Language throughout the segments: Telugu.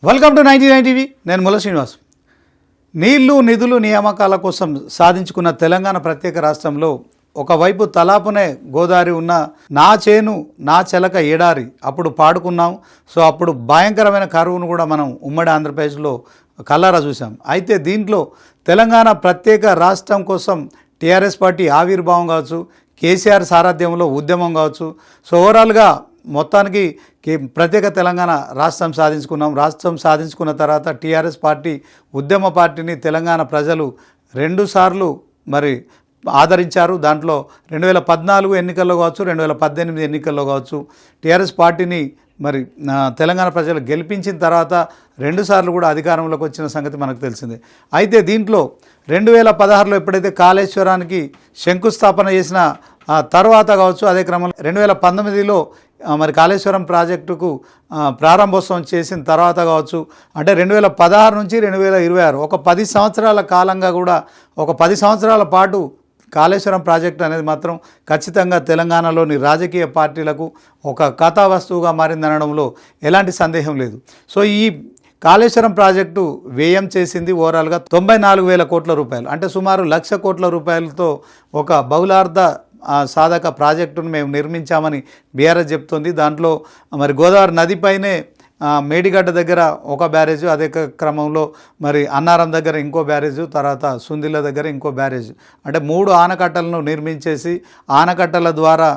Welcome to 99 TV. నేను ముల్ల శ్రీనివాస్. నీళ్లు నిధులు నియామకాల కోసం సాధించుకున్న తెలంగాణ ప్రత్యేక రాష్ట్రంలో ఒకవైపు తలాపునే గోదావరి ఉన్న నా చేను నా చెలక ఏడారి అప్పుడు పాడుకున్నాం. సో అప్పుడు భయంకరమైన కరువును కూడా మనం ఉమ్మడి ఆంధ్రప్రదేశ్లో కల్లారా చూసాం. అయితే దీంట్లో తెలంగాణ ప్రత్యేక రాష్ట్రం కోసం టీఆర్ఎస్ పార్టీ ఆవిర్భావం కావచ్చు, కేసీఆర్ సారథ్యంలో ఉద్యమం కావచ్చు, సో ఓవరాల్గా మొత్తానికి ప్రత్యేక తెలంగాణ రాష్ట్రం సాధించుకున్నాం. రాష్ట్రం సాధించుకున్న తర్వాత టీఆర్ఎస్ పార్టీ ఉద్యమ పార్టీని తెలంగాణ ప్రజలు రెండుసార్లు మరి ఆదరించారు. దాంట్లో 2014 ఎన్నికల్లో కావచ్చు, 2018 ఎన్నికల్లో కావచ్చు టీఆర్ఎస్ పార్టీని మరి తెలంగాణ ప్రజలు గెలిపించిన తర్వాత రెండుసార్లు కూడా అధికారంలోకి వచ్చిన సంగతి మనకు తెలిసిందే. అయితే దీంట్లో 2016లో ఎప్పుడైతే కాళేశ్వరానికి శంకుస్థాపన చేసిన తర్వాత కావచ్చు, అదే క్రమంలో 2019లో మరి కాళేశ్వరం ప్రాజెక్టుకు ప్రారంభోత్సవం చేసిన తర్వాత కావచ్చు, అంటే 2016 నుంచి 2026 ఒక 10 సంవత్సరాల కాలంగా కూడా ఒక 10 సంవత్సరాల పాటు కాళేశ్వరం ప్రాజెక్టు అనేది మాత్రం ఖచ్చితంగా తెలంగాణలోని రాజకీయ పార్టీలకు ఒక కథా వస్తువుగా మారిందనడంలో ఎలాంటి సందేహం లేదు. సో ఈ కాళేశ్వరం ప్రాజెక్టు వ్యయం చేసింది ఓవరాల్గా 94,000 కోట్ల రూపాయలు, అంటే సుమారు 1,00,000 కోట్ల రూపాయలతో ఒక బహుళార్థ సాధక ప్రాజెక్టును మేము నిర్మించామని బీఆర్ఎస్ చెప్తుంది. దాంట్లో మరి గోదావరి నదిపైనే మేడిగడ్డ దగ్గర ఒక బ్యారేజ్, అదే క్రమంలో మరి అన్నారం దగ్గర ఇంకో బ్యారేజ్, తర్వాత సుందిల్ల దగ్గర ఇంకో బ్యారేజ్, అంటే 3 ఆనకట్టలను నిర్మించేసి ఆనకట్టల ద్వారా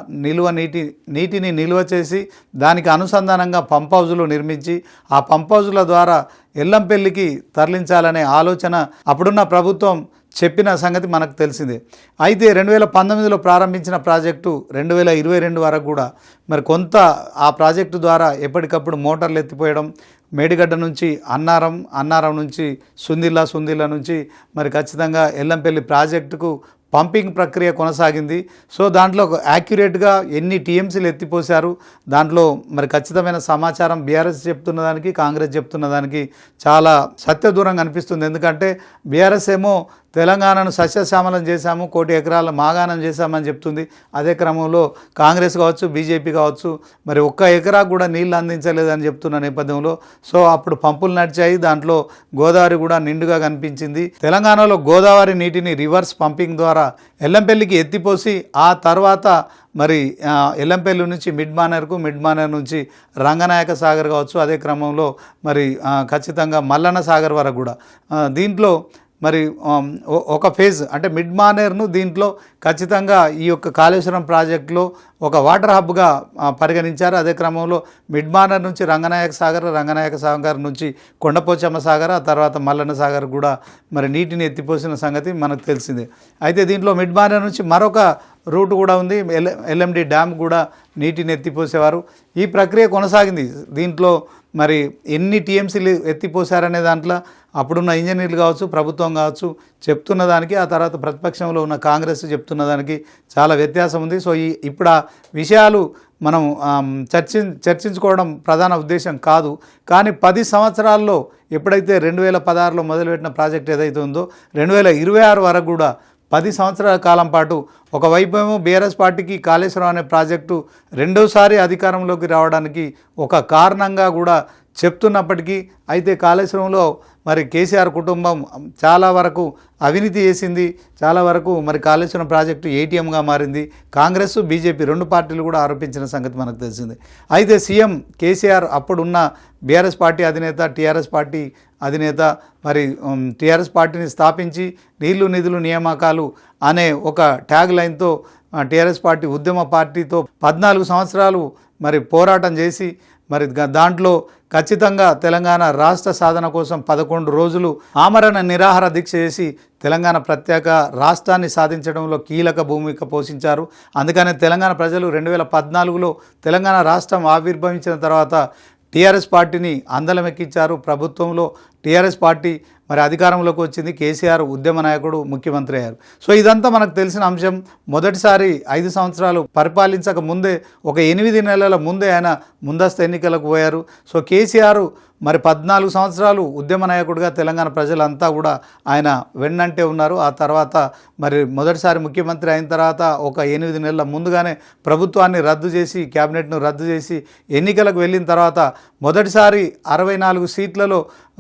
నీటిని నిల్వ చేసి దానికి అనుసంధానంగా పంప్ హౌజులు నిర్మించి ఆ పంప్ హౌజుల ద్వారా ఎల్లంపల్లికి తరలించాలనే ఆలోచన అప్పుడున్న ప్రభుత్వం చెప్పిన సంగతి మనకు తెలిసిందే. అయితే 2019లో ప్రారంభించిన ప్రాజెక్టు 2022 వరకు కూడా మరి కొంత ఆ ప్రాజెక్టు ద్వారా ఎప్పటికప్పుడు మోటార్లు ఎత్తిపోయడం, మేడిగడ్డ నుంచి అన్నారం నుంచి సుందిల్ల నుంచి మరి ఖచ్చితంగా ఎల్లంపల్లి ప్రాజెక్టుకు పంపింగ్ ప్రక్రియ కొనసాగింది. సో దాంట్లో యాక్యురేట్గా ఎన్ని టీఎంసీలు ఎత్తిపోశారు, దాంట్లో మరి ఖచ్చితమైన సమాచారం బీఆర్ఎస్ చెప్తున్న దానికి కాంగ్రెస్ చెప్తున్న దానికి చాలా సత్యదూరంగా అనిపిస్తుంది. ఎందుకంటే బీఆర్ఎస్ ఏమో తెలంగాణను సస్యశ్యామలం చేశాము, 1 కోటి ఎకరాల మాగాణం చేశామని చెప్తుంది. అదే క్రమంలో కాంగ్రెస్ కావచ్చు, బీజేపీ కావచ్చు మరి 1 ఎకరా కూడా నీళ్ళు అందించలేదని చెప్తున్న నేపథ్యంలో సో అప్పుడు పంపులు నడిచాయి, దాంట్లో గోదావరి కూడా నిండుగా కనిపించింది. తెలంగాణలో గోదావరి నీటిని రివర్స్ పంపింగ్ ద్వారా ఎల్లంపల్లికి ఎత్తిపోసి ఆ తర్వాత మరి ఎల్లంపల్లి నుంచి మిడ్ మానేర్ నుంచి రంగనాయక సాగర్ కావచ్చు, అదే క్రమంలో మరి ఖచ్చితంగా మల్లన్న సాగర్ వరకు కూడా దీంట్లో మరి ఒక ఫేజ్ అంటే మిడ్ మానేర్ను దీంట్లో ఖచ్చితంగా ఈ యొక్క కాళేశ్వరం ప్రాజెక్టులో ఒక వాటర్ హబ్గా పరిగణించారు. అదే క్రమంలో మిడ్ మానేర్ నుంచి రంగనాయక సాగర్ నుంచి కొండపోచమ్మ సాగర్, ఆ తర్వాత మల్లన్న సాగర్ కూడా మరి నీటిని ఎత్తిపోసిన సంగతి మనకు తెలిసిందే. అయితే దీంట్లో మిడ్ మానేర్ నుంచి మరొక రూట్ కూడా ఉంది, ఎల్ఎండి డ్యామ్ కూడా నీటిని ఎత్తిపోసేవారు. ఈ ప్రక్రియ కొనసాగింది. దీంట్లో మరి ఎన్ని టీఎంసీలు ఎత్తిపోసారనే దాంట్లో అప్పుడున్న ఇంజనీర్లు కావచ్చు, ప్రభుత్వం కావచ్చు చెప్తున్న దానికి, ఆ తర్వాత ప్రతిపక్షంలో ఉన్న కాంగ్రెస్ చెప్తున్న దానికి చాలా వ్యత్యాసం ఉంది. సో ఇప్పుడు ఆ విషయాలు మనం చర్చించుకోవడం ప్రధాన ఉద్దేశం కాదు. కానీ 10 సంవత్సరాల్లో ఎప్పుడైతే 2016లో మొదలుపెట్టిన ప్రాజెక్ట్ ఏదైతే ఉందో 2026 వరకు కూడా 10 సంవత్సరాల కాలం పాటు ఒకవైపు ఏమో బీఆర్ఎస్ పార్టీకి కాళేశ్వరం అనే ప్రాజెక్టు రెండోసారి అధికారంలోకి రావడానికి ఒక కారణంగా కూడా చెప్తున్నప్పటికీ, అయితే కాళేశ్వరంలో మరి కేసీఆర్ కుటుంబం చాలా వరకు అవినీతి చేసింది, చాలా వరకు మరి కాళేశ్వరం ప్రాజెక్టు ఏటీఎంగా మారింది. కాంగ్రెస్, బీజేపీ 2 పార్టీలు కూడా ఆరోపించిన సంగతి మనకు తెలిసింది. అయితే సీఎం కేసీఆర్ అప్పుడున్న బీఆర్ఎస్ పార్టీ అధినేత, టీఆర్ఎస్ పార్టీ అధినేత మరి టీఆర్ఎస్ పార్టీని స్థాపించి నీళ్లు నిధులు నియామకాలు అనే ఒక ట్యాగ్ లైన్తో టీఆర్ఎస్ పార్టీ ఉద్యమ పార్టీతో 14 సంవత్సరాలు మరి పోరాటం చేసి మరి దాంట్లో ఖచ్చితంగా తెలంగాణ రాష్ట్ర సాధన కోసం 11 రోజులు ఆమరణ నిరాహార దీక్ష చేసి తెలంగాణ ప్రత్యేక రాష్ట్రాన్ని సాధించడంలో కీలక భూమిక పోషించారు. అందుకనే తెలంగాణ ప్రజలు 2014లో తెలంగాణ రాష్ట్రం ఆవిర్భవించిన తర్వాత టీఆర్ఎస్ పార్టీని అందలమెక్కించారు. ప్రభుత్వంలో టీఆర్ఎస్ పార్టీ మరి అధికారంలోకి వచ్చింది, కేసీఆర్ ఉద్యమ నాయకుడు ముఖ్యమంత్రి అయ్యారు. సో ఇదంతా మనకు తెలిసిన అంశం. మొదటిసారి 5 సంవత్సరాలు పరిపాలించక ముందే, ఒక 8 నెలల ముందే ఆయన ముందస్తు ఎన్నికలకు పోయారు. సో కేసీఆర్ మరి 14 సంవత్సరాలు ఉద్యమ నాయకుడిగా తెలంగాణ ప్రజలంతా కూడా ఆయన వెన్నంటే ఉన్నారు. ఆ తర్వాత మరి మొదటిసారి ముఖ్యమంత్రి అయిన తర్వాత ఒక 8 నెలల ముందుగానే ప్రభుత్వాన్ని రద్దు చేసి, క్యాబినెట్ను రద్దు చేసి ఎన్నికలకు వెళ్ళిన తర్వాత మొదటిసారి 64 సీట్లలో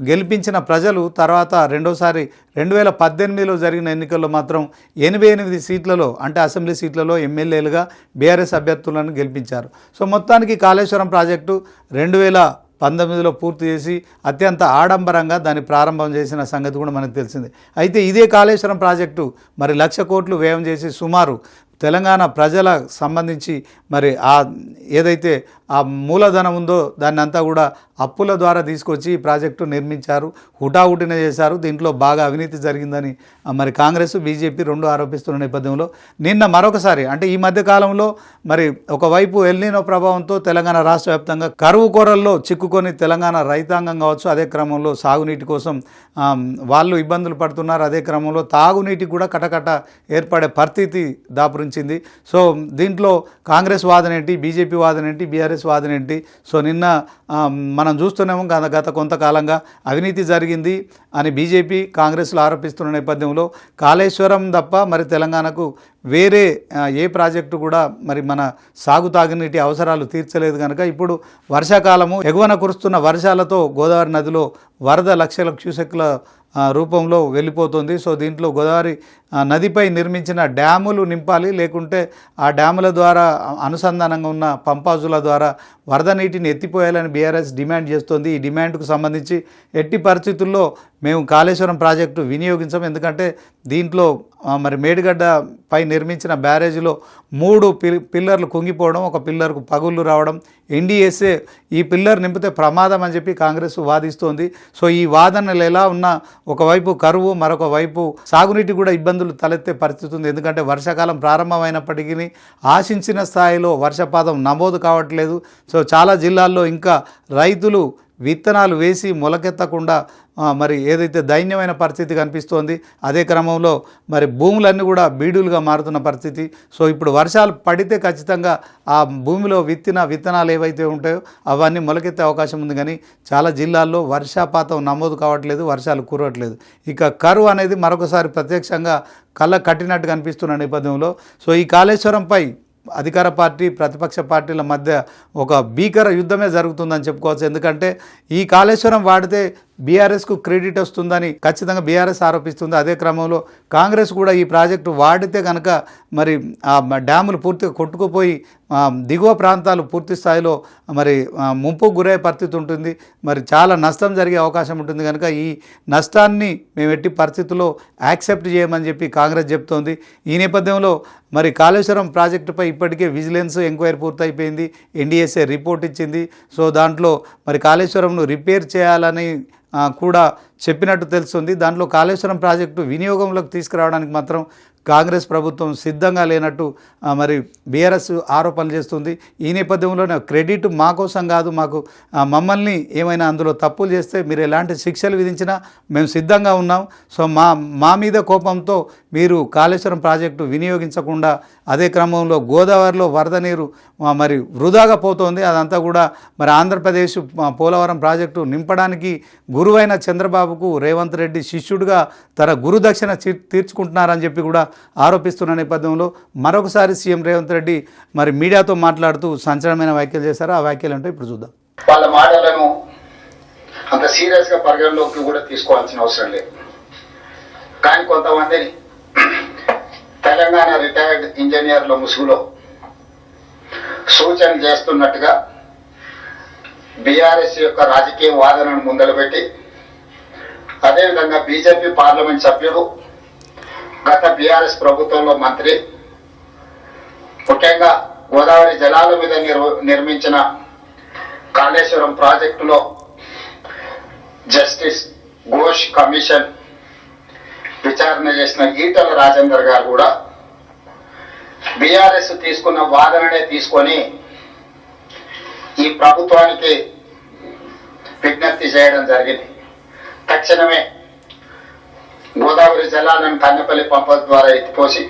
గెలిపించిన ప్రజలు తర్వాత రెండోసారి 2018లో జరిగిన ఎన్నికల్లో మాత్రం 88 సీట్లలో, అంటే అసెంబ్లీ సీట్లలో ఎమ్మెల్యేలుగా బీఆర్ఎస్ అభ్యర్థులను గెలిపించారు. సో మొత్తానికి కాళేశ్వరం ప్రాజెక్టు 2019లో పూర్తి చేసి అత్యంత ఆడంబరంగా దాన్ని ప్రారంభం చేసిన సంగతి కూడా మనకు తెలిసిందే. అయితే ఇదే కాళేశ్వరం ప్రాజెక్టు మరి 1,00,000 కోట్లు వ్యయం చేసి సుమారు తెలంగాణ ప్రజల సంబంధించి మరి ఏదైతే ఆ మూలధనం ఉందో దాన్ని అంతా కూడా అప్పుల ద్వారా తీసుకొచ్చి ఈ ప్రాజెక్టు నిర్మించారు, హుటాహుటిన చేశారు. దీంట్లో బాగా అవినీతి జరిగిందని మరి కాంగ్రెస్, బీజేపీ రెండు ఆరోపిస్తున్న నేపథ్యంలో నిన్న మరొకసారి, అంటే ఈ మధ్య కాలంలో మరి ఒకవైపు ఎల్నినో ప్రభావంతో తెలంగాణ రాష్ట్ర వ్యాప్తంగా కరువు కోరల్లో చిక్కుకొని తెలంగాణ రైతాంగం కావచ్చు, అదే క్రమంలో సాగునీటి కోసం వాళ్ళు ఇబ్బందులు పడుతున్నారు. అదే క్రమంలో తాగునీటికి కూడా కటకట ఏర్పడే పరిస్థితి దాపురించింది. సో దీంట్లో కాంగ్రెస్ వాదన ఏంటి, బీజేపీ వాదన ఏంటి, బీఆర్ఎస్ వాదన ఏంటి? సో నిన్న మనం చూస్తున్నాము గత కొంతకాలంగా అవినీతి జరిగింది అని బీజేపీ, కాంగ్రెస్లు ఆరోపిస్తున్న నేపథ్యంలో కాళేశ్వరం తప్ప మరి తెలంగాణకు వేరే ఏ ప్రాజెక్టు కూడా మరి మన తాగునీటి అవసరాలు తీర్చలేదు కనుక ఇప్పుడు వర్షాకాలము ఎగువన కురుస్తున్న వర్షాలతో గోదావరి నదిలో వరద లక్షల క్యూసెక్ల రూపంలో వెళ్ళిపోతుంది. సో దీంట్లో గోదావరి నదిపై నిర్మించిన డ్యాములు నింపాలి, లేకుంటే ఆ డ్యాముల ద్వారా అనుసంధానంగా ఉన్న పంపాజుల ద్వారా వరద నీటిని ఎత్తిపోయాలని బీఆర్ఎస్ డిమాండ్ చేస్తోంది. ఈ డిమాండ్కు సంబంధించి ఎట్టి పరిస్థితుల్లో మేము కాళేశ్వరం ప్రాజెక్టు వినియోగించాం. ఎందుకంటే దీంట్లో మరి మేడిగడ్డ పై నిర్మించిన బ్యారేజీలో 3 పిల్లర్లు కుంగిపోవడం, ఒక పిల్లర్కు పగుళ్ళు రావడం, ఎన్డీఎస్ఏ ఈ పిల్లర్ నింపితే ప్రమాదం అని చెప్పి కాంగ్రెస్ వాదిస్తోంది. సో ఈ వాదనలు ఎలా ఉన్నా ఒకవైపు కరువు, మరొక వైపు సాగునీటి కూడా ఇబ్బందులు తలెత్తే పరిస్థితి ఉంది. ఎందుకంటే వర్షాకాలం ప్రారంభమైనప్పటికీ ఆశించిన స్థాయిలో వర్షపాతం నమోదు కావట్లేదు. సో చాలా జిల్లాల్లో ఇంకా రైతులు విత్తనాలు వేసి మొలకెత్తకుండా మరి ఏదైతే దైన్యమైన పరిస్థితి కనిపిస్తోంది. అదే క్రమంలో మరి భూములన్నీ కూడా బీడులుగా మారుతున్న పరిస్థితి. సో ఇప్పుడు వర్షాలు పడితే ఖచ్చితంగా ఆ భూమిలో విత్తనాలు ఏవైతే ఉంటాయో అవన్నీ మొలకెత్తే అవకాశం ఉంది. కానీ చాలా జిల్లాల్లో వర్షపాతం నమోదు కావట్లేదు, వర్షాలు కురవట్లేదు. ఇక కరువు అనేది మరొకసారి ప్రత్యక్షంగా కళ్ళ కట్టినట్టు కనిపిస్తున్న నేపథ్యంలో సో ఈ కాళేశ్వరంపై అధికార పార్టీ, ప్రతిపక్ష పార్టీల మధ్య ఒక భీకర యుద్ధమే జరుగుతుందని చెప్పుకోవచ్చు. ఎందుకంటే ఈ కాళేశ్వరం వాడితే బీఆర్ఎస్కు క్రెడిట్ వస్తుందని ఖచ్చితంగా బీఆర్ఎస్ ఆరోపిస్తుంది. అదే క్రమంలో కాంగ్రెస్ కూడా ఈ ప్రాజెక్టు వాడితే కనుక మరి ఆ డ్యాములు పూర్తిగా కొట్టుకుపోయి దిగువ ప్రాంతాలు పూర్తి స్థాయిలో మరి ముంపుకు గురయ్యే పరిస్థితి ఉంటుంది, మరి చాలా నష్టం జరిగే అవకాశం ఉంటుంది. కనుక ఈ నష్టాన్ని మేము ఎట్టి పరిస్థితుల్లో యాక్సెప్ట్ చేయమని చెప్పి కాంగ్రెస్ చెప్తోంది. ఈ నేపథ్యంలో మరి కాళేశ్వరం ప్రాజెక్టుపై ఇప్పటికే విజిలెన్స్ ఎంక్వైరీ పూర్తయిపోయింది, ఎన్డీఎస్ఏ రిపోర్ట్ ఇచ్చింది. సో దాంట్లో మరి కాళేశ్వరంను రిపేర్ చేయాలని కూడా చెప్పినట్టు తెలుస్తుంది. దాంట్లో కాళేశ్వరం ప్రాజెక్టు వినియోగంలోకి తీసుకురావడానికి మాత్రం కాంగ్రెస్ ప్రభుత్వం సిద్ధంగా లేనట్టు మరి బీఆర్ఎస్ ఆరోపణలు చేస్తుంది. ఈ నేపథ్యంలోనే క్రెడిట్ మా కోసం కాదు, మమ్మల్ని ఏమైనా అందులో తప్పులు చేస్తే మీరు ఎలాంటి శిక్షలు విధించినా మేము సిద్ధంగా ఉన్నాం. సో మా మీద కోపంతో మీరు కాళేశ్వరం ప్రాజెక్టు వినియోగించకుండా అదే క్రమంలో గోదావరిలో వరద నీరు మరి వృధాగా పోతోంది. అదంతా కూడా మరి ఆంధ్రప్రదేశ్ పోలవరం ప్రాజెక్టు నింపడానికి గురువైన చంద్రబాబుకు రేవంత్ రెడ్డి శిష్యుడిగా తన గురుదక్షిణ తీర్చుకుంటున్నారని చెప్పి కూడా ఆరోపిస్తున్న నేపథ్యంలో మరొకసారి సీఎం రేవంత్ రెడ్డి మరి మీడియాతో మాట్లాడుతూ సంచలనమైన వ్యాఖ్యలు చేశారు. ఆ వ్యాఖ్యలు అంటే ఇప్పుడు చూద్దాం. వాళ్ళ మాటలను అంత సీరియస్గా పరిగణలోకి కూడా తీసుకోవాల్సిన అవసరం లేదు. కానీ కొంతమందిని తెలంగాణ రిటైర్డ్ ఇంజనీర్ల ముసుగులో సూచన చేస్తున్నట్టుగా బీఆర్ఎస్ యొక్క రాజకీయ వాదనను ముందలుపెట్టి అదేవిధంగా బీజేపీ పార్లమెంట్ సభ్యుడు, గత బీఆర్ఎస్ ప్రభుత్వంలో మంత్రి, ముఖ్యంగా గోదావరి జలాల మీద నిర్మించిన కాళేశ్వరం ప్రాజెక్టులో జస్టిస్ ఘోష్ కమిషన్ విచారణ చేసిన ఈటల రాజేందర్ గారు కూడా బీఆర్ఎస్ తీసుకున్న వాదననే తీసుకొని ఈ ప్రభుత్వానికి విజ్ఞప్తి చేయడం జరిగింది. తక్షణమే గోదావరి జలాలను కన్నెపల్లి పంప ద్వారా ఎత్తిపోసి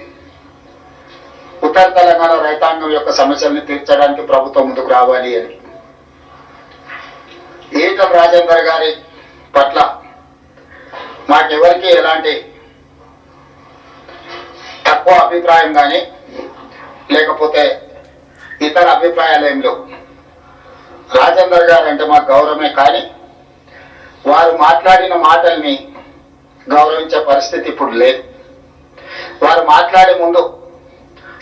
ఉత్తర తెలంగాణ రైతాంగం యొక్క సమస్యల్ని తీర్చడానికి ప్రభుత్వం ముందుకు రావాలి అని ఈటల రాజేందర్ గారి పట్ల మాకెవరికి ఎలాంటి తక్కువ అభిప్రాయం కానీ లేకపోతే ఇతర అభిప్రాయాలు ఏం లేవు. రాజేందర్ గారు అంటే మాకు గౌరవమే, కానీ వారు మాట్లాడిన మాటల్ని గౌరవించే పరిస్థితి ఇప్పుడు లేదు. వారు మాట్లాడే ముందు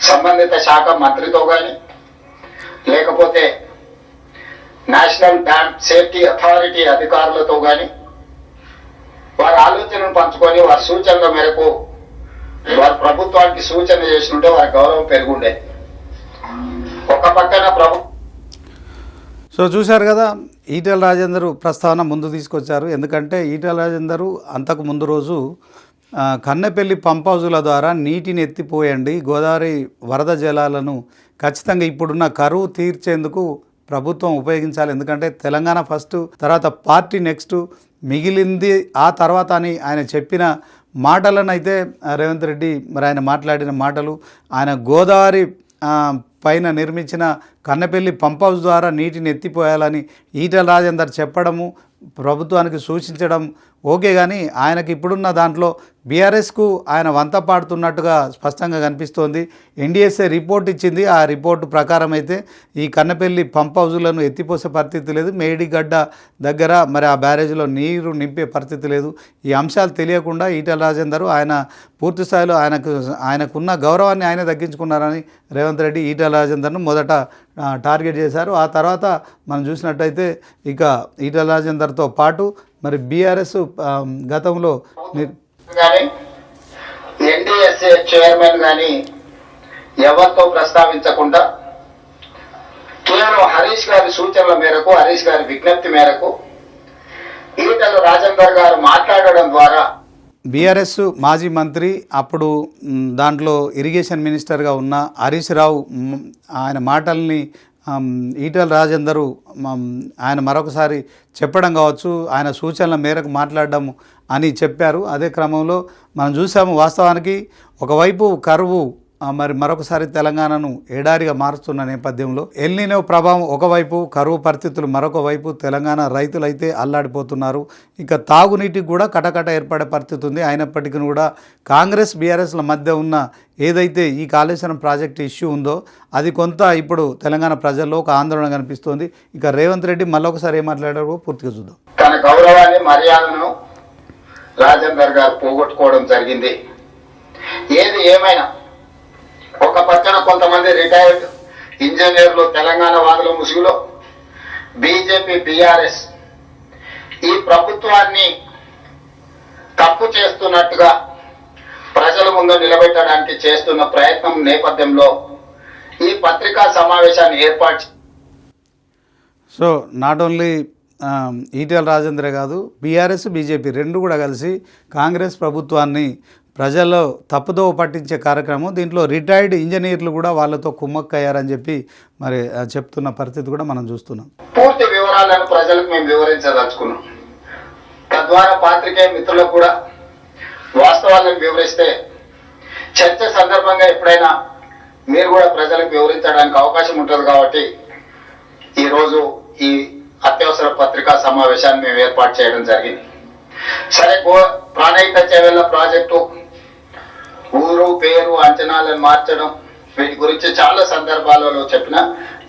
సంబంధిత శాఖ మంత్రితో కానీ లేకపోతే నేషనల్ డ్యామ్ సేఫ్టీ అథారిటీ అధికారులతో కానీ వారి ఆలోచనను పంచుకొని వారి సూచనల మేరకు వారి ప్రభుత్వానికి సూచన చేస్తుంటే వారి గౌరవం పెరుగుండేది. ఒక పక్కన సో చూశారు కదా, ఈటెల రాజేందర్ ప్రస్తావన ముందు తీసుకొచ్చారు. ఎందుకంటే ఈటెల రాజేందర్ అంతకు ముందు రోజు కన్నెపల్లి పంప్ హౌజుల ద్వారా నీటిని ఎత్తిపోయండి, గోదావరి వరద జలాలను ఖచ్చితంగా ఇప్పుడున్న కరువు తీర్చేందుకు ప్రభుత్వం ఉపయోగించాలి, ఎందుకంటే తెలంగాణ ఫస్ట్, తర్వాత పార్టీ నెక్స్ట్, మిగిలింది ఆ తర్వాత అని ఆయన చెప్పిన మాటలను అయితే రేవంత్ రెడ్డి మరి ఆయన మాట్లాడిన మాటలు, ఆయన గోదావరి పైన నిర్మించిన కన్నెపల్లి పంప్ హౌస్ ద్వారా నీటిని ఎత్తిపోయాలని ఈటెల రాజేందర్ చెప్పడము, ప్రభుత్వానికి సూచించడం ఓకే, కానీ ఆయనకి ఇప్పుడున్న దాంట్లో బీఆర్ఎస్కు ఆయన వంత పాడుతున్నట్టుగా స్పష్టంగా కనిపిస్తోంది. ఎన్డీఎస్ఏ రిపోర్ట్ ఇచ్చింది, ఆ రిపోర్టు ప్రకారం అయితే ఈ కన్నెపల్లి పంప్ హౌజులను ఎత్తిపోసే పరిస్థితి లేదు, మేడిగడ్డ దగ్గర మరి ఆ బ్యారేజ్లో నీరు నింపే పరిస్థితి లేదు. ఈ అంశాలు తెలియకుండా ఈటెల రాజేందర్ ఆయన పూర్తి స్థాయిలో ఆయనకున్న గౌరవాన్ని ఆయన తగ్గించుకున్నారని రేవంత్ రెడ్డి ఈటెల రాజేందర్ను మొదట టార్గెట్ చేశారు. ఆ తర్వాత మనం చూసినట్టయితే ఇక ఈటెల రాజేందర్తో పాటు మరి బీఆర్ఎస్ గతంలో ఎన్డీఎస్ఏ చైర్మన్ కానీ ఎవరితో ప్రస్తావించకుండా కేవలం హరీష్ గారి సూచనల మేరకు, హరీష్ గారి విజ్ఞప్తి మేరకు ఈటెల రాజేందర్ గారు మాట్లాడడం ద్వారా బీఆర్ఎస్ మాజీ మంత్రి, అప్పుడు దాంట్లో ఇరిగేషన్ మినిస్టర్గా ఉన్న హరీష్ రావు ఆయన మాటల్ని ఈటెల రాజేందర్ ఆయన మరొకసారి చెప్పడం కావచ్చు, ఆయన సూచనల మేరకు మాట్లాడడం అని చెప్పారు. అదే క్రమంలో మనం చూసాము, వాస్తవానికి ఒకవైపు కరువు మరి మరొకసారి తెలంగాణను ఎడారిగా మారుస్తున్న నేపథ్యంలో ఎల్నినో ప్రభావం ఒకవైపు, కరువు పరిస్థితులు మరొక వైపు, తెలంగాణ రైతులైతే అల్లాడిపోతున్నారు. ఇక తాగునీటికి కూడా కటకట ఏర్పడే పరిస్థితి ఉంది. అయినప్పటికీ కూడా కాంగ్రెస్ బీఆర్ఎస్ల మధ్య ఉన్న ఏదైతే ఈ కాళేశ్వరం ప్రాజెక్టు ఇష్యూ ఉందో అది కొంత ఇప్పుడు తెలంగాణ ప్రజల్లో ఒక ఆందోళన కనిపిస్తోంది. ఇక రేవంత్ రెడ్డి మళ్ళొకసారి ఏం మాట్లాడారో పూర్తిగా చూద్దాం. తన గౌరవాన్ని, మర్యాదను రాజేందర్ గారు పోగొట్టుకోవడం జరిగింది. ఏది ఏమైనా ఒక పక్కన కొంతమంది రిటైర్డ్ ఇంజనీర్లు తెలంగాణ వాదుల ముసుగులో బీజేపీ, బీఆర్ఎస్ ఈ ప్రభుత్వాన్ని తప్పు చేస్తున్నట్టుగా ప్రజల ముందు నిలబెట్టడానికి చేస్తున్న ప్రయత్నం నేపథ్యంలో ఈ పత్రికా సమావేశాన్ని ఏర్పాటు. సో నాట్ ఓన్లీ ఈటెల రాజేందరే కాదు, బీఆర్ఎస్, బీజేపీ రెండు కూడా కలిసి కాంగ్రెస్ ప్రభుత్వాన్ని ప్రజల్లో తప్పుదోవ పట్టించే కార్యక్రమం. దీంట్లో రిటైర్డ్ ఇంజనీర్లు కూడా వాళ్ళతో కుమ్మక్కయ్యారని చెప్పి మరి చెప్తున్న పరిస్థితి కూడా మనం చూస్తున్నాం. పూర్తి వివరాలను ప్రజలకు మేము వివరించదలుచుకున్నాం. తద్వారా పాత్రికేయ మిత్రులకు కూడా వాస్తవాలను వివరిస్తే చర్చ సందర్భంగా ఎప్పుడైనా మీరు కూడా ప్రజలకు వివరించడానికి అవకాశం ఉంటుంది. కాబట్టి ఈరోజు ఈ అత్యవసర పత్రికా సమావేశాన్ని మేము ఏర్పాటు చేయడం జరిగింది. సరే, ప్రాణహిత చేవెళ్ల ప్రాజెక్టు ఊరు, పేరు, అంచనాలను మార్చడం, వీటి గురించి చాలా సందర్భాలలో చెప్పిన,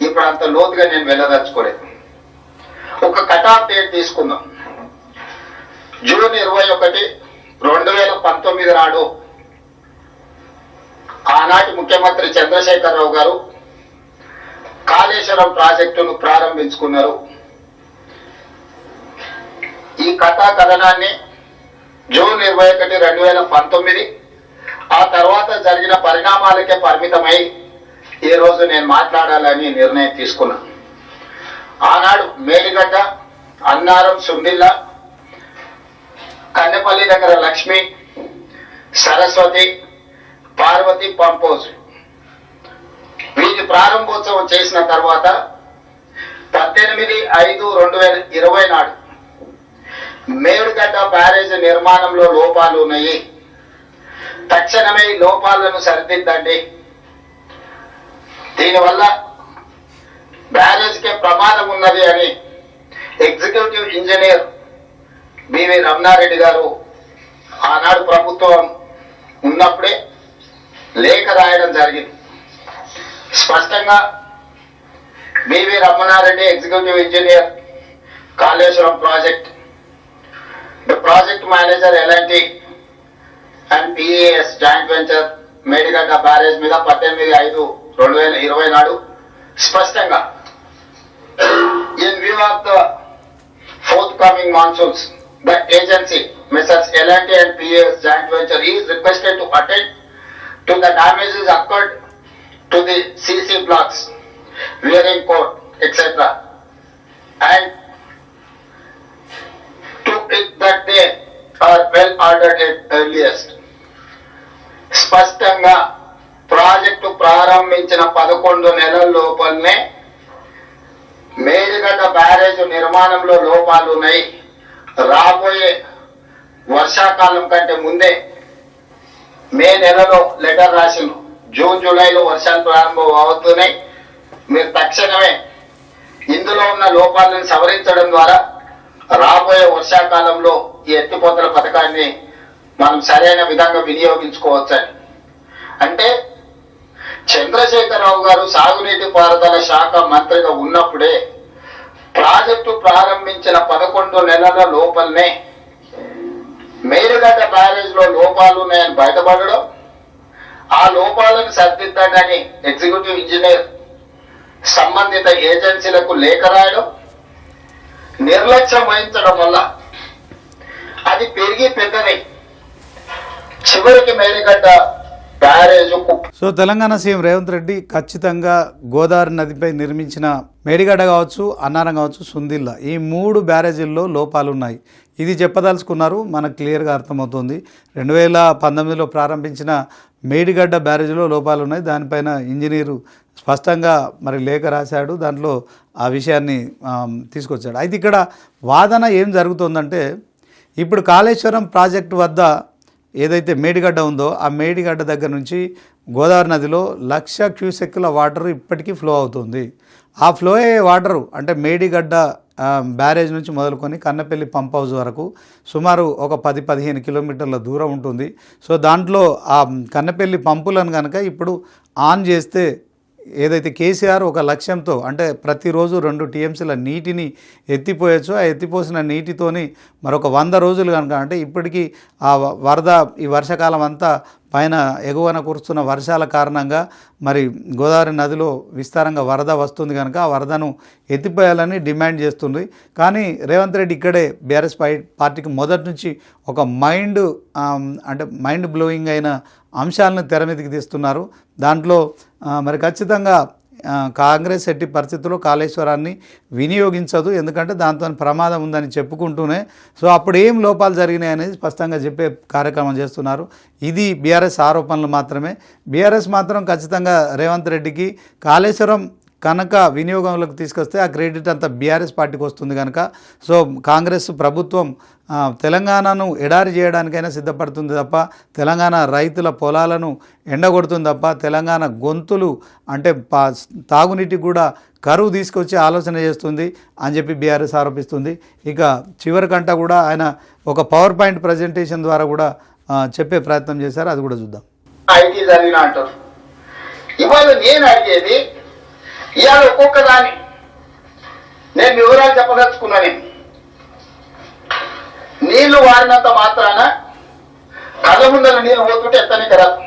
ఇప్పుడు అంత లోతుగా నేను వెళ్ళదలుచుకోలేదు. ఒక కట్ ఆఫ్ డేట్ తీసుకుందాం. జూన్ 21, 2019 నాడు ఆనాటి ముఖ్యమంత్రి చంద్రశేఖరరావు గారు కాళేశ్వరం ప్రాజెక్టును ప్రారంభించుకున్నారు. ఈ కథా కథనాన్ని జూన్ 21, 2019 ఆ తర్వాత జరిగిన పరిణామాలకే పరిమితమై ఈ రోజు నేను మాట్లాడాలని నిర్ణయం తీసుకున్నా. ఆనాడు మేడిగడ్డ, అన్నారం, సుందిల్ల, కన్నెపల్లి దగ్గర లక్ష్మి, సరస్వతి, పార్వతి పంప్ హౌస్ వీటి ప్రారంభోత్సవం చేసిన తర్వాత 18/5/2020 నాడు మేడిగడ్డ బ్యారేజ్ నిర్మాణంలో లోపాలు ఉన్నాయి, తక్షణమే ఈ లోపాలను సరిదిద్దండి, దీనివల్ల బ్యారేజ్కే ప్రమాదం ఉన్నది అని ఎగ్జిక్యూటివ్ ఇంజనీర్ బివి రమణారెడ్డి గారు ఆనాడు ప్రభుత్వం ఉన్నప్పుడే లేఖ రాయడం జరిగింది. స్పష్టంగా B V Ramana Reddy executive engineer Kaleshwaram project, the project manager L N T and P A S joint venture Medigadda barrage మీద 18/5/2020 నాడు స్పష్టంగా in view of the forthcoming monsoons, the agency, Messrs. L&T and PAS joint venture is requested to attend to the damages occurred to the CC blocks, wearing cord, etc. and to it that they are well ordered at earliest. స్పష్టంగా ప్రాజెక్టు ప్రారంభించిన 11 నెలల లోపలనే మేడిగడ్డ బ్యారేజ్ నిర్మాణంలో లోపాలు ఉన్నాయి, రాబోయే వర్షాకాలం కంటే ముందే మే నెలలో లెటర్ రాసిండ్రు, జూన్ జూలైలో వర్షాలు ప్రారంభం అవుతున్నాయి, మీరు తక్షణమే ఇందులో ఉన్న లోపాలను సవరించడం ద్వారా రాబోయే వర్షాకాలంలో ఈ ఎత్తిపోతల పథకాన్ని మనం సరైన విధంగా వినియోగించుకోవచ్చని. అంటే చంద్రశేఖరరావు గారు సాగునీటి పారుదల శాఖ మంత్రిగా ఉన్నప్పుడే ప్రాజెక్టు ప్రారంభించిన 11 నెలల లోపలనే మేడిగడ్డ బ్యారేజ్ లో లోపాలు ఉన్నాయని బయటపడడం, ఆ లోపాలను సరిదిద్దడానికి ఎగ్జిక్యూటివ్ ఇంజనీర్ సంబంధిత ఏజెన్సీలకు లేఖ రాయడం, నిర్లక్ష్యం వహించడం వల్ల అది పెరిగి పెద్దది చివరికి Medigadda barrage. So Telangana CM Revanth Reddy ఖచ్చితంగా గోదావరి నదిపై నిర్మించిన మేడిగడ్డ కావచ్చు, అన్నారం కావచ్చు, సుందిల్లా ఈ 3 బ్యారేజీల్లో లోపాలు ఉన్నాయి, ఇది చెప్పదలుచుకున్నారు. మనకు క్లియర్గా అర్థమవుతుంది. 2019లో ప్రారంభించిన మేడిగడ్డ బ్యారేజీలో లోపాలు ఉన్నాయి, దానిపైన ఇంజనీరు స్పష్టంగా మరి లేఖ రాశాడు, దాంట్లో ఆ విషయాన్ని తీసుకొచ్చాడు. అయితే ఇక్కడ వాదన ఏం జరుగుతుందంటే, ఇప్పుడు కాళేశ్వరం ప్రాజెక్టు వద్ద ఏదైతే మేడిగడ్డ ఉందో ఆ మేడిగడ్డ దగ్గర నుంచి గోదావరి నదిలో 1,00,000 క్యూసెక్కుల వాటర్ ఇప్పటికీ ఫ్లో అవుతుంది. ఆ ఫ్లో అయ్యే వాటరు అంటే మేడిగడ్డ బ్యారేజ్ నుంచి మొదలుకొని కన్నపల్లి పంప్ హౌస్ వరకు సుమారు ఒక 10-15 కిలోమీటర్ల దూరం ఉంటుంది. సో దాంట్లో ఆ కన్నపల్లి పంపులను కనుక ఇప్పుడు ఆన్ చేస్తే ఏదైతే కేసీఆర్ ఒక లక్ష్యంతో అంటే ప్రతిరోజు 2 టీఎంసీల నీటిని ఎత్తిపోయచ్చు, ఆ ఎత్తిపోసిన నీటితోని మరొక 100 రోజులు కనుక అంటే ఇప్పటికీ ఆ వరద ఈ వర్షాకాలం అంతా పైన ఎగువన కురుస్తున్న వర్షాల కారణంగా మరి గోదావరి నదిలో విస్తారంగా వరద వస్తుంది కనుక ఆ వరదను ఎత్తిపోయాలని డిమాండ్ చేస్తుంది. కానీ రేవంత్ రెడ్డి ఇక్కడే బీఆర్ఎస్ పార్టీకి మొదటి నుంచి ఒక మైండ్ బ్లోయింగ్ అయిన అంశాలను తెర మీదకి తీస్తున్నారు. దాంట్లో మరి ఖచ్చితంగా కాంగ్రెస్ ఎట్టి పరిస్థితుల్లో కాళేశ్వరాన్ని వినియోగించదు, ఎందుకంటే దాంతో ప్రమాదం ఉందని చెప్పుకుంటూనే సో అప్పుడు ఏం లోపాలు జరిగినాయి అనేది స్పష్టంగా చెప్పే కార్యక్రమం చేస్తున్నారు. ఇది బీఆర్ఎస్ ఆరోపణలు మాత్రమే. బీఆర్ఎస్ మాత్రం ఖచ్చితంగా రేవంత్ రెడ్డికి కాళేశ్వరం కనుక వినియోగంలోకి తీసుకొస్తే ఆ క్రెడిట్ అంతా బీఆర్ఎస్ పార్టీకి వస్తుంది కనుక సో కాంగ్రెస్ ప్రభుత్వం తెలంగాణను ఎడారి చేయడానికైనా సిద్ధపడుతుంది తప్ప తెలంగాణ రైతుల పొలాలను ఎండగొడుతుంది తప్ప తెలంగాణ గొంతులు అంటే తాగునీటికి కూడా కరువు తీసుకొచ్చి ఆలోచన చేస్తుంది అని చెప్పి బీఆర్ఎస్ ఆరోపిస్తుంది. ఇక చివరికంటా కూడా ఆయన ఒక పవర్ పాయింట్ ప్రజెంటేషన్ ద్వారా కూడా చెప్పే ప్రయత్నం చేశారు, అది కూడా చూద్దాం. ఇవాళ ఒక్కొక్క దాన్ని నేను వివరాలు చెప్పదలుచుకున్నాను. నీళ్లు వారినంత మాత్రాన కళ్ళ ముందర నీళ్ళు పోతుంటే ఎత్తనికి రాదు.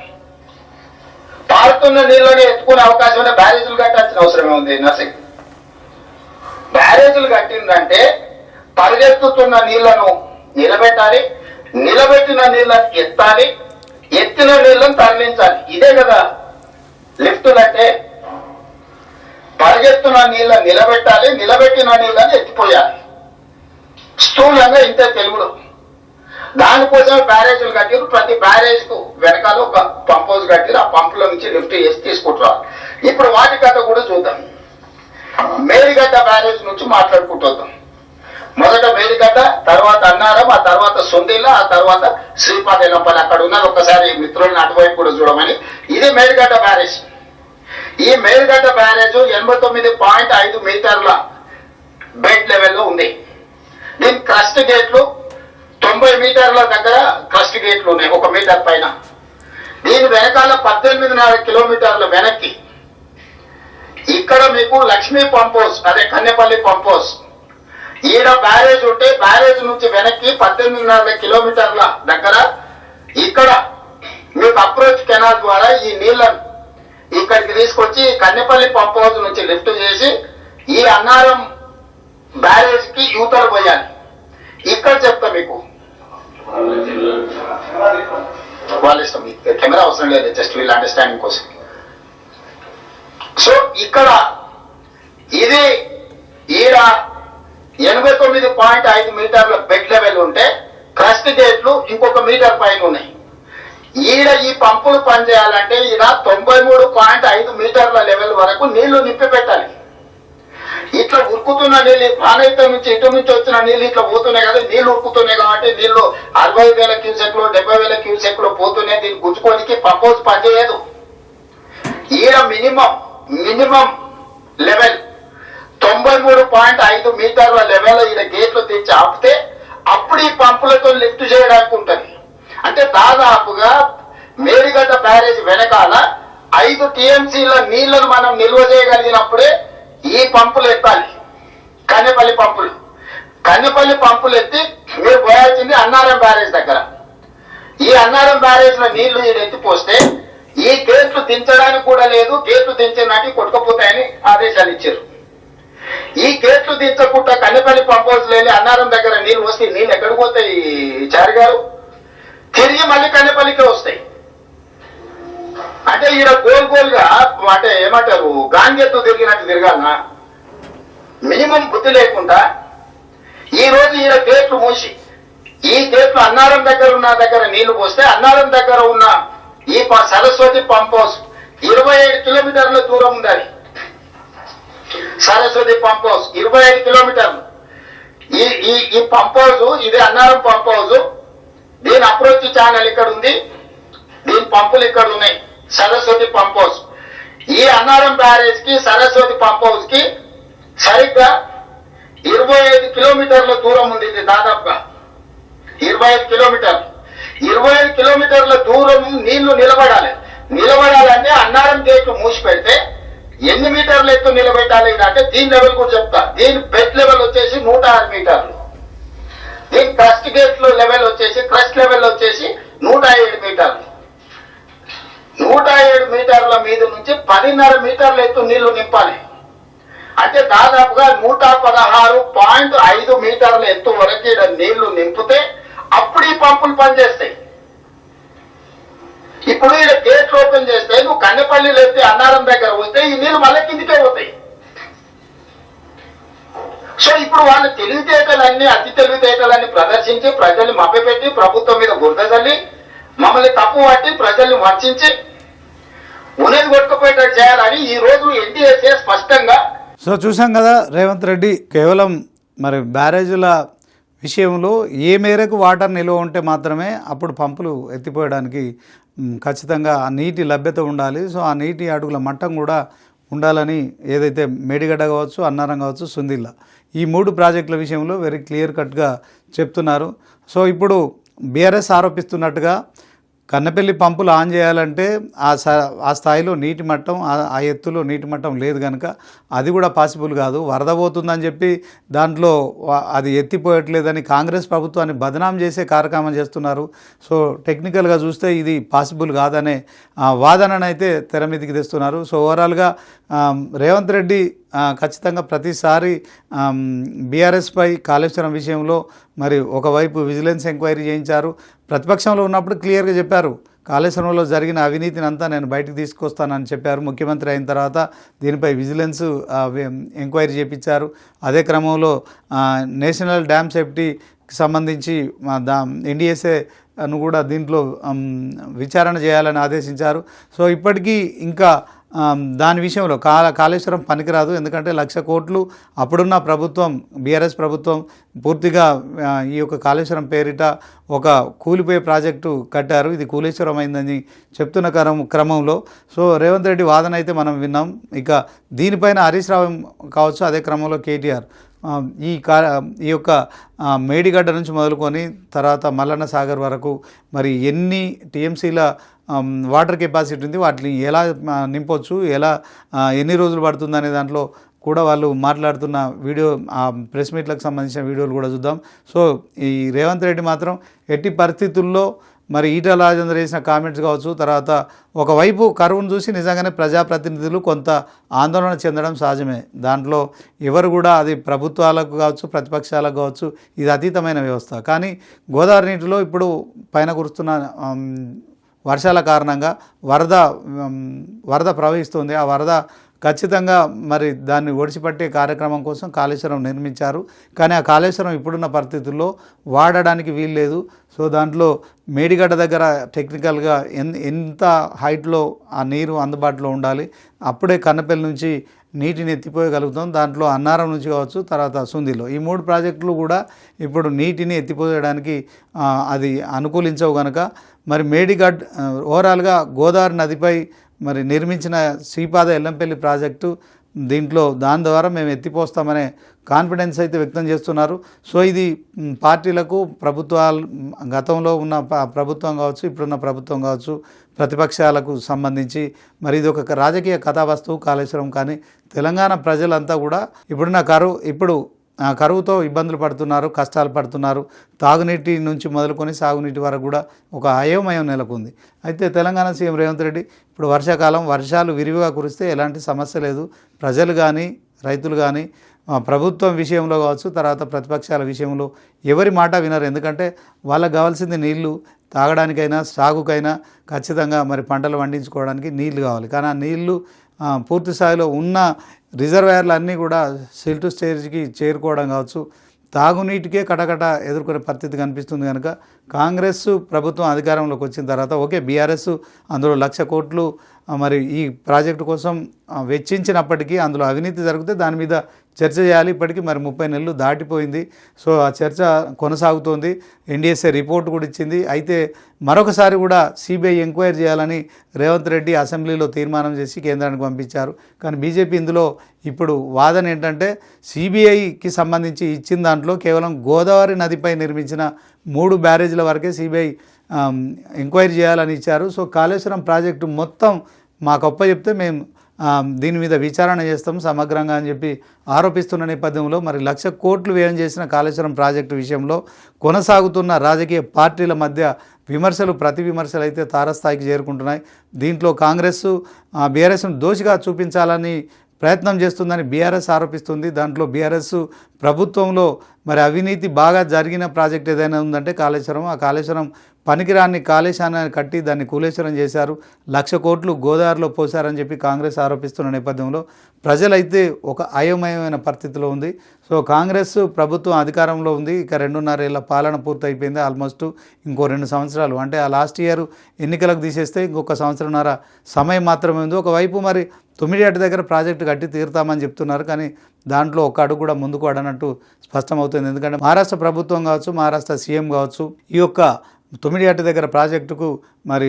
పారుతున్న నీళ్ళని ఎత్తుకునే అవకాశం ఉంటే బ్యారేజీలు కట్టాల్సిన అవసరమే ఉంది. నర్సింగ్ బ్యారేజీలు కట్టిందంటే పరిగెత్తుతున్న నీళ్లను నిలబెట్టాలి, నిలబెట్టిన నీళ్ళని ఎత్తాలి, ఎత్తిన నీళ్ళను తరలించాలి. ఇదే కదా లిఫ్టులు అంటే. పరిగెత్తున్న నీళ్ళని నిలబెట్టాలి, నిలబెట్టిన నీళ్ళని ఎత్తిపోయాలి. స్థూలంగా ఇంతే తెలుగులో. దానికోసమే బ్యారేజీలు కట్టారు. ప్రతి బ్యారేజ్ కు వెనకాల ఒక పంప్ హౌస్ కట్టారు. ఆ పంపులో నుంచి లిఫ్ట్ చేసి తీసుకుంటారు. ఇప్పుడు వాటి కథ కూడా చూద్దాం. మేడిగడ్డ బ్యారేజ్ నుంచి మాట్లాడుకుంటున్నాం. మొదట మేడిగడ్డ, తర్వాత అన్నారం. ఆ తర్వాత సొంతిల్ల, ఆ తర్వాత శ్రీపాదెల్లంపల్లి అక్కడ ఉన్నది. ఒకసారి మిత్రులను అటువైపు కూడా చూడమని. ఇది మేడిగడ్డ బ్యారేజ్. ఈ మేడిగడ్డ బ్యారేజ్ 89.5 మీటర్ల బెడ్ లెవెల్లో ఉంది. దీని క్రస్ట్ గేట్లు 90 మీటర్ల దగ్గర క్రస్ట్ గేట్లు ఉన్నాయి, 1 మీటర్ పైన. దీని వెనకాల 18.5 కిలోమీటర్ల వెనక్కి ఇక్కడ మీకు లక్ష్మీ పంప్ హౌస్, అదే కన్నెపల్లి పంప్ హౌస్. ఈడ బ్యారేజ్ ఉంటే బ్యారేజ్ నుంచి వెనక్కి 18.5 కిలోమీటర్ల దగ్గర ఇక్కడ మీకు అప్రోచ్ కెనాల్ ద్వారా ఈ నీళ్లను ఇక్కడికి తీసుకొచ్చి కన్నెపల్లి పంప్ హౌస్ నుంచి లిఫ్ట్ చేసి ఈ అన్నారం బ్యారేజ్ కి యూతలు పోయాలి. ఇక్కడ చెప్తా మీకు, వాళ్ళ ఇష్టం, కెమెరా అవసరం లేదు, జస్ట్ వీళ్ళ అండర్స్టాండింగ్ కోసం. సో ఇక్కడ ఇది ఈడ 89.5 మీటర్ల బెడ్ లెవెల్ ఉంటే క్రస్ట్ గేట్లు ఇంకొక మీటర్ పైన ఉన్నాయి. ఈడ ఈ పంపులు పనిచేయాలంటే ఈడ 93.5 మీటర్ల లెవెల్ వరకు నీళ్లు నింపి పెట్టాలి. ఇట్లా ఉరుకుతున్న నీళ్ళు, ప్రాణహితం నుంచి ఇటు నుంచి వచ్చిన నీళ్ళు ఇట్లా పోతున్నాయి కదా, నీళ్లు ఉరుకుతున్నాయి కాబట్టి నీళ్లు 60,000 క్యూసెక్లు 70,000 క్యూసెక్లు పోతున్నాయి. దీన్ని గుంజుకోనికి పంప్ హౌస్ పనిచేయదు. ఈడ మినిమం లెవెల్ 93.5 మీటర్ల లెవెల్ ఈడ గేట్లు తెచ్చి ఆపితే అప్పుడు ఈ పంపులతో లిఫ్ట్ చేయడానికి ఉంటుంది. అంటే దాదాపుగా మేడిగడ్డ బ్యారేజ్ వెనకాల 5 టీఎంసీల నీళ్లను మనం నిల్వ చేయగలిగినప్పుడే ఈ పంపులు ఎత్తాలి. కన్నెపల్లి పంపులు ఎత్తి మీరు పోయాల్సింది అన్నారం బ్యారేజ్ దగ్గర. ఈ అన్నారం బ్యారేజ్ లో నీళ్లు ఎత్తిపోస్తే ఈ గేట్లు దించడానికి కూడా లేదు, గేట్లు దించడానికి కొట్టుకుపోతాయని ఆదేశాలు ఇచ్చారు. ఈ గేట్లు దించకుండా కన్నెపల్లి పంప్ హౌస్ వెళ్ళి అన్నారం దగ్గర నీళ్లు వస్తే నీళ్ళు ఎక్కడికి పోతాయి చారి గారు? తిరిగి మళ్ళీ కన్నెపల్లికే వస్తాయి. అంటే ఈడ గోల్గా అంటే ఏమంటారు, గాంగెత్తు తిరిగినట్టు తిరగాలనా? మినిమం బుద్ధి లేకుండా ఈ రోజు ఈడ గేట్లు మూసి ఈ గేట్లు అన్నారం దగ్గర ఉన్న దగ్గర నీళ్లు పోస్తే అన్నారం దగ్గర ఉన్న ఈ సరస్వతి పంప్ హౌస్ 25 కిలోమీటర్ల దూరం ఉండాలి. సరస్వతి పంప్ హౌస్ 25 కిలోమీటర్లు. ఈ పంప్ హౌస్, ఇది అన్నారం పంప్ హౌస్. దీని అప్రోచ్ ఛానల్ ఇక్కడ ఉంది, దీని పంపులు ఇక్కడ ఉన్నాయి. సరస్వతి పంప్ హౌస్ ఈ అన్నారం బ్యారేజ్ కి సరస్వతి పంప్ హౌస్ కి సరిగ్గా 25 కిలోమీటర్ల దూరం ఉంది. ఇది దాదాపుగా 25 కిలోమీటర్ల దూరం నీళ్లు నిలబడాలంటే అన్నారం గేట్లు మూసి పెడితే ఎన్ని మీటర్లు ఎత్తు నిలబెట్టాలి అంటే దీని లెవెల్ కూడా చెప్తా. దీని బెడ్ లెవెల్ వచ్చేసి 106 మీటర్లు. దీని క్రస్ట్ గేట్లు లెవెల్ వచ్చేసి 107 మీటర్లు. 107 మీటర్ల మీద నుంచి 10.5 మీటర్ల ఎత్తు నీళ్లు నింపాలి. అంటే దాదాపుగా 116.5 మీటర్ల ఎత్తు వరకు నీళ్లు నింపితే అప్పుడు ఈ పంపులు పనిచేస్తాయి. ఇప్పుడు ఈడ గేట్లు ఓపెన్ చేస్తే నువ్వు కన్నెపల్లిలో ఎత్తి అన్నారం దగ్గర వస్తే ఈ నీళ్లు మళ్ళీ కిందికే పోతాయి. సో ఇప్పుడు వాళ్ళ అతి తెలివితేటలన్నీ ప్రదర్శించి ప్రజల్ని మభ్యపెట్టి ప్రభుత్వం మీద బురద చల్లి మమ్మల్ని తప్పు పట్టి ప్రజల్ని వంచి ఉనేది కొట్టుకుపోయేటట్టు చేయాలని ఈ రోజు ఎన్డీఏసీ స్పష్టంగా. సో చూసాం కదా, రేవంత్ రెడ్డి కేవలం మరి బ్యారేజీల విషయంలో ఏ మేరకు వాటర్ నిల్వ ఉంటే మాత్రమే అప్పుడు పంపులు ఎత్తిపోయడానికి ఖచ్చితంగా ఆ నీటి లభ్యత ఉండాలి. సో ఆ నీటి అడుగుల మట్టం కూడా ఉండాలని ఏదైతే మేడిగడ్డ కావచ్చు, అన్నారం కావచ్చు, సుందిల్ల ఈ 3 ప్రాజెక్టుల విషయంలో వెరీ క్లియర్ కట్గా చెప్తున్నారు. సో ఇప్పుడు బీఆర్ఎస్ ఆరోపిస్తున్నట్టుగా కన్నెపల్లి పంపులు ఆన్ చేయాలంటే ఆ స్థాయిలో నీటి మట్టం, ఆ ఎత్తులో నీటి మట్టం లేదు కనుక అది కూడా పాసిబుల్ కాదు. వరద పోతుందని చెప్పి దాంట్లో అది ఎత్తిపోయట్లేదని కాంగ్రెస్ ప్రభుత్వాన్ని బదనాం చేసే కార్యక్రమం చేస్తున్నారు. సో టెక్నికల్గా చూస్తే ఇది పాసిబుల్ కాదనే వాదననైతే తెర మీదకి తెస్తున్నారు. సో ఓవరాల్గా రేవంత్ రెడ్డి ఖచ్చితంగా ప్రతిసారి బీఆర్ఎస్పై కాళేశ్వరం విషయంలో మరి ఒకవైపు విజిలెన్స్ ఎంక్వైరీ చేయించారు. ప్రతిపక్షంలో ఉన్నప్పుడు క్లియర్గా చెప్పారు, కాళేశ్వరంలో జరిగిన అవినీతిని అంతా నేను బయటకు తీసుకొస్తానని చెప్పారు. ముఖ్యమంత్రి అయిన తర్వాత దీనిపై విజిలెన్స్ ఎంక్వైరీ చేయించారు. అదే క్రమంలో నేషనల్ డ్యామ్ సేఫ్టీకి సంబంధించి ఎన్డీఎస్ఏను కూడా దీంట్లో విచారణ చేయాలని ఆదేశించారు. సో ఇప్పటికీ ఇంకా దాని విషయంలో కాళేశ్వరం పనికిరాదు, ఎందుకంటే 1,00,000 కోట్లు అప్పుడున్న ప్రభుత్వం బీఆర్ఎస్ ప్రభుత్వం పూర్తిగా ఈ యొక్క కాళేశ్వరం పేరిట ఒక కూలిపోయే ప్రాజెక్టు కట్టారు, ఇది కూలేశ్వరం అయిందని చెప్తున్న క్రమంలో సో రేవంత్ రెడ్డి వాదన అయితే మనం విన్నాం. ఇక దీనిపైన హరీష్ రావు కావచ్చు, అదే క్రమంలో కేటీఆర్ ఈ యొక్క మేడిగడ్డ నుంచి మొదలుకొని తర్వాత మల్లన్న సాగర్ వరకు మరి ఎన్ని టీఎంసీల వాటర్ కెపాసిటీ ఉంది, వాటిని ఎలా నింపొచ్చు, ఎలా ఎన్ని రోజులు పడుతుంది అనే దాంట్లో కూడా వాళ్ళు మాట్లాడుతున్న వీడియో ప్రెస్ మీట్లకు సంబంధించిన వీడియోలు కూడా చూద్దాం. సో ఈ రేవంత్ రెడ్డి మాత్రం ఎట్టి పరిస్థితుల్లో మరి ఈటల రాజేందర్ చేసిన కామెంట్స్ కావచ్చు, తర్వాత ఒకవైపు కరువును చూసి నిజంగానే ప్రజాప్రతినిధులు కొంత ఆందోళన చెందడం సహజమే. దాంట్లో ఎవరు కూడా అది ప్రభుత్వాలకు కావచ్చు ప్రతిపక్షాలకు కావచ్చు ఇది అతీతమైన వ్యవస్థ. కానీ గోదావరి నీటిలో ఇప్పుడు పైన కురుస్తున్న వర్షాల కారణంగా వరద ప్రవహిస్తుంది. ఆ వరద ఖచ్చితంగా మరి దాన్ని ఒడిచిపట్టే కార్యక్రమం కోసం కాళేశ్వరం నిర్మించారు. కానీ ఆ కాళేశ్వరం ఇప్పుడున్న పరిస్థితుల్లో వాడడానికి వీల్లేదు. సో దాంట్లో మేడిగడ్డ దగ్గర టెక్నికల్గా ఎంత హైట్లో ఆ నీరు అందుబాటులో ఉండాలి, అప్పుడే కన్నపల్లి నుంచి నీటిని ఎత్తిపోయగలుగుతాం. దాంట్లో అన్నారం నుంచి కావచ్చు, తర్వాత సుందిలో ఈ 3 ప్రాజెక్టులు కూడా ఇప్పుడు నీటిని ఎత్తిపోయడానికి అది అనుకూలించవు కనుక మరి మేడిగడ్ ఓవరాల్గా గోదావరి నదిపై మరి నిర్మించిన శ్రీపాద ఎల్లంపల్లి ప్రాజెక్టు దీంట్లో దాని ద్వారా మేము ఎత్తిపోస్తామనే కాన్ఫిడెన్స్ అయితే వ్యక్తం చేస్తున్నారు. సో ఇది పార్టీలకు ప్రభుత్వాలు గతంలో ఉన్న ప్రభుత్వం కావచ్చు ఇప్పుడున్న ప్రభుత్వం కావచ్చు ప్రతిపక్షాలకు సంబంధించి మరి ఇది ఒక రాజకీయ కథావస్తువు కాళేశ్వరం. కానీ తెలంగాణ ప్రజలంతా కూడా ఇప్పుడు కరువుతో ఇబ్బందులు పడుతున్నారు, కష్టాలు పడుతున్నారు. తాగునీటి నుంచి మొదలుకొని సాగునీటి వరకు కూడా ఒక అయోమయం నెలకొంది. అయితే తెలంగాణ సీఎం రేవంత్ రెడ్డి ఇప్పుడు వర్షాకాలం వర్షాలు విరివిగా కురిస్తే ఎలాంటి సమస్య లేదు, ప్రజలు కానీ రైతులు కానీ ప్రభుత్వం విషయంలో కావచ్చు తర్వాత ప్రతిపక్షాల విషయంలో ఎవరి మాట వినరు. ఎందుకంటే వాళ్ళకు కావాల్సింది నీళ్లు, తాగడానికైనా సాగుకైనా ఖచ్చితంగా మరి పంటలు పండించుకోవడానికి నీళ్లు కావాలి. కానీ ఆ నీళ్లు పూర్తి స్థాయిలో ఉన్న రిజర్వాయర్లు అన్నీ కూడా సిల్ట్ స్టేజ్కి చేరుకోవడం కావచ్చు, తాగునీటికే కటకట ఎదుర్కొనే పరిస్థితి కనిపిస్తుంది. కనుక కాంగ్రెస్ ప్రభుత్వం అధికారంలోకి వచ్చిన తర్వాత ఓకే బీఆర్ఎస్ అందులో 1,00,000 కోట్లు మరి ఈ ప్రాజెక్టు కోసం వెచ్చించినప్పటికీ అందులో అవినీతి జరిగితే దాని మీద చర్చ చేయాలి. ఇప్పటికీ మరి 30 నెలలు దాటిపోయింది. సో ఆ చర్చ కొనసాగుతోంది. ఎన్డీఎస్ఏ రిపోర్ట్ కూడా ఇచ్చింది. అయితే మరొకసారి కూడా సిబిఐ ఎంక్వైరీ చేయాలని రేవంత్ రెడ్డి అసెంబ్లీలో తీర్మానం చేసి కేంద్రానికి పంపించారు. కానీ బీజేపీ ఇందులో ఇప్పుడు వాదన ఏంటంటే సిబిఐకి సంబంధించి ఇచ్చిన దాంట్లో కేవలం గోదావరి నదిపై నిర్మించిన 3 బ్యారేజీల వరకే సిబిఐ ఎంక్వైరీ చేయాలని ఇచ్చారు. సో కాళేశ్వరం ప్రాజెక్టు మొత్తం మాకు అప్పచెప్తే మేము దీని మీద విచారణ చేస్తాం సమగ్రంగా అని చెప్పి ఆరోపిస్తున్న నేపథ్యంలో మరి 1,00,000 కోట్లు వ్యయం చేసిన కాళేశ్వరం ప్రాజెక్టు విషయంలో కొనసాగుతున్న రాజకీయ పార్టీల మధ్య ప్రతి విమర్శలు అయితే తారస్థాయికి చేరుకుంటున్నాయి. దీంట్లో కాంగ్రెస్ బీఆర్ఎస్ను దోషిగా చూపించాలని ప్రయత్నం చేస్తుందని బీఆర్ఎస్ ఆరోపిస్తుంది. దాంట్లో బీఆర్ఎస్ ప్రభుత్వంలో మరి అవినీతి బాగా జరిగిన ప్రాజెక్ట్ ఏదైనా ఉందంటే కాళేశ్వరం. ఆ కాళేశ్వరం పనికిరాన్ని కాళేశ్వరాన్ని కట్టి దాన్ని కూలేశ్వరం చేశారు, 1,00,000 కోట్లు గోదావరిలో పోశారని చెప్పి కాంగ్రెస్ ఆరోపిస్తున్న నేపథ్యంలో ప్రజలైతే ఒక అయోమయమైన పరిస్థితిలో ఉంది. సో కాంగ్రెస్ ప్రభుత్వం అధికారంలో ఉంది. ఇక 2.5 ఏళ్ల పాలన పూర్తయిపోయింది. ఆల్మోస్ట్ ఇంకో 2 సంవత్సరాలు అంటే ఆ లాస్ట్ ఇయర్ ఎన్నికలకు తీసేస్తే ఇంకొక సంవత్సరంన్నర సమయం మాత్రమే ఉంది. ఒకవైపు మరి తుమ్మిడియాటి దగ్గర ప్రాజెక్టు కట్టి తీరుతామని చెప్తున్నారు. కానీ దాంట్లో ఒక అడుగు కూడా ముందుకు అడనట్టు స్పష్టమవుతుంది. ఎందుకంటే మహారాష్ట్ర ప్రభుత్వం కావచ్చు మహారాష్ట్ర సీఎం కావచ్చు ఈ యొక్క తుమ్మిడియాటి దగ్గర ప్రాజెక్టుకు మరి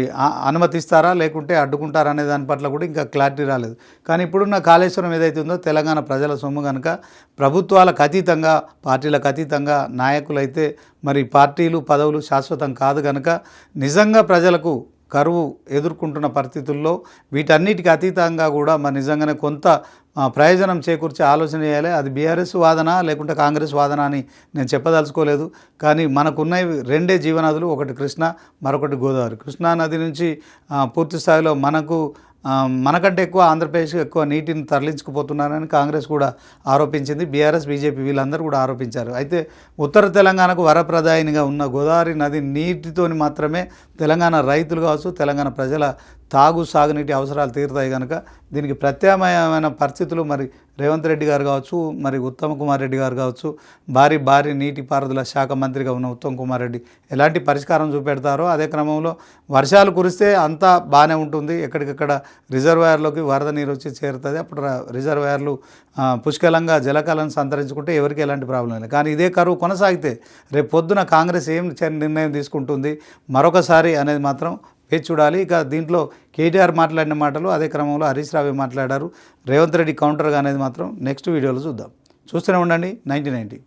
అనుమతిస్తారా లేకుంటే అడ్డుకుంటారా అనే దాని పట్ల కూడా ఇంకా క్లారిటీ రాలేదు. కానీ ఇప్పుడున్న కాళేశ్వరం ఏదైతే ఉందో తెలంగాణ ప్రజల సొమ్ము కనుక ప్రభుత్వాలకు అతీతంగా పార్టీలకు అతీతంగా నాయకులైతే మరి పార్టీలు పదవులు శాశ్వతం కాదు కనుక నిజంగా ప్రజలకు కరువు ఎదుర్కొంటున్న పరిస్థితుల్లో వీటన్నిటికీ అతీతంగా కూడా మరి నిజంగానే కొంత ప్రయోజనం చేకూర్చే ఆలోచన చేయాలి. అది బీఆర్ఎస్ వాదన లేకుంటే కాంగ్రెస్ వాదన అని నేను చెప్పదలుచుకోలేదు. కానీ మనకున్నవి 2 జీవనదులు, ఒకటి కృష్ణ మరొకటి గోదావరి. కృష్ణా నది నుంచి పూర్తి స్థాయిలో మనకంటే ఎక్కువ ఆంధ్రప్రదేశ్ ఎక్కువ నీటిని తరలించుకుపోతున్నారని కాంగ్రెస్ కూడా ఆరోపించింది. బీఆర్ఎస్ బీజేపీ వీళ్ళందరూ కూడా ఆరోపించారు. అయితే ఉత్తర తెలంగాణకు వరప్రదాయినిగా ఉన్న గోదావరి నది నీటితోని మాత్రమే తెలంగాణ రైతులు కావచ్చు తెలంగాణ ప్రజల సాగునీటి అవసరాలు తీరుతాయి కనుక దీనికి ప్రత్యామ్నాయమైన పరిస్థితులు మరి రేవంత్ రెడ్డి గారు కావచ్చు, మరి ఉత్తమ్ కుమార్ రెడ్డి గారు కావచ్చు, భారీ నీటిపారుదల శాఖ మంత్రిగా ఉన్న ఉత్తమ్ కుమార్ రెడ్డి ఎలాంటి పరిష్కారం చూపెడతారో అదే క్రమంలో వర్షాలు కురిస్తే అంతా బాగానే ఉంటుంది, ఎక్కడికక్కడ రిజర్వాయర్లోకి వరద నీరు వచ్చి చేరుతుంది, అప్పుడు రిజర్వాయర్లు పుష్కలంగా జలకాలను సంతరించుకుంటే ఎవరికి ఎలాంటి ప్రాబ్లం లేదు. కానీ ఇదే కరువు కొనసాగితే రేపు పొద్దున కాంగ్రెస్ ఏం నిర్ణయం తీసుకుంటుంది మరొకసారి అనేది మాత్రం వేచి చూడాలి. ఇక దీంట్లో కేటీఆర్ మాట్లాడిన మాటలు అదే క్రమంలో హరీష్ రావు మాట్లాడారు, రేవంత్ రెడ్డి కౌంటర్గా అనేది మాత్రం నెక్స్ట్ వీడియోలో చూద్దాం. చూస్తూనే ఉండండి 9090.